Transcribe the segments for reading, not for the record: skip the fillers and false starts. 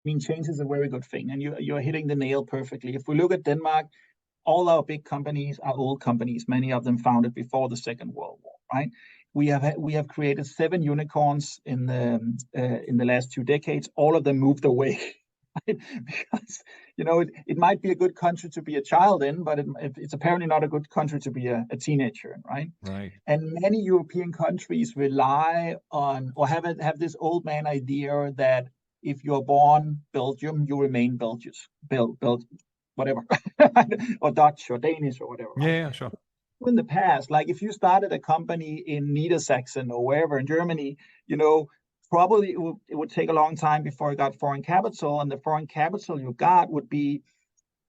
mean, change is a very good thing, and you're hitting the nail perfectly. If we look at Denmark, all our big companies are old companies, many of them founded before the Second World War, right? We have created 7 unicorns in the last 2 decades. All of them moved away, right? Because it might be a good country to be a child in, but it's apparently not a good country to be a teenager in, right? Right. And many European countries rely on or have this old man idea that if you're born Belgium, you remain whatever, or Dutch or Danish or whatever. Right? Yeah, sure. In the past, like if you started a company in Niedersachsen or wherever in Germany, probably it would take a long time before you got foreign capital, and the foreign capital you got would be,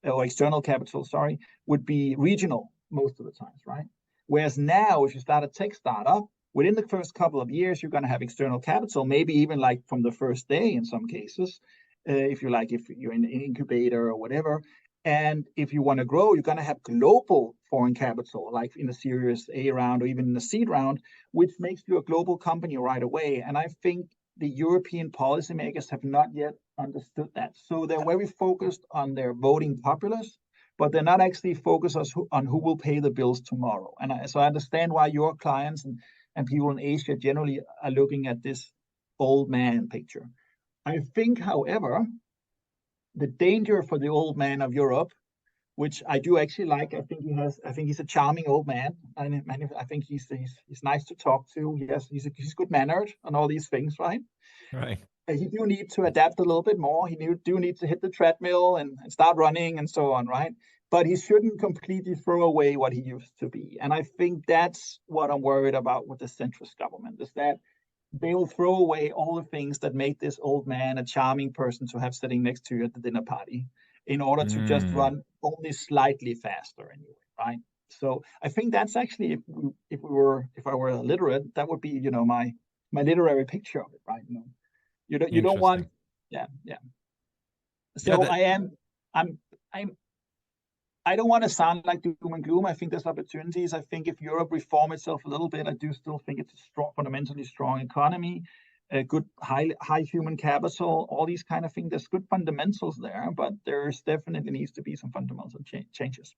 or external capital, sorry, would be regional most of the times, right? Whereas now, if you start a tech startup, within the first couple of years, you're going to have external capital, maybe even like from the first day in some cases, if you're in an incubator or whatever. And if you want to grow, you're going to have global foreign capital, like in a Series A round or even in a seed round, which makes you a global company right away. And I think the European policymakers have not yet understood that. So they're very focused on their voting populace, but they're not actually focused on who will pay the bills tomorrow. And so I understand why your clients and people in Asia generally are looking at this old man picture. I think, however, the danger for the old man of Europe, which I do actually like, I think he's a charming old man. I think he's nice to talk to. He's good mannered and all these things, right? Right. He do need to adapt a little bit more. He do need to hit the treadmill and start running and so on, right? But he shouldn't completely throw away what he used to be. And I think that's what I'm worried about with the centrist government, is that they will throw away all the things that make this old man a charming person to have sitting next to you at the dinner party in order to just run only slightly faster anyway, right? So I think that's actually, if I were illiterate, that would be, my literary picture of it, right? You don't want, yeah. So yeah, I don't want to sound like doom and gloom. I think there's opportunities. I think if Europe reform itself a little bit, I do still think it's a strong, fundamentally strong economy, a good high human capital, all these kind of things. There's good fundamentals there, but there's definitely needs to be some fundamental changes.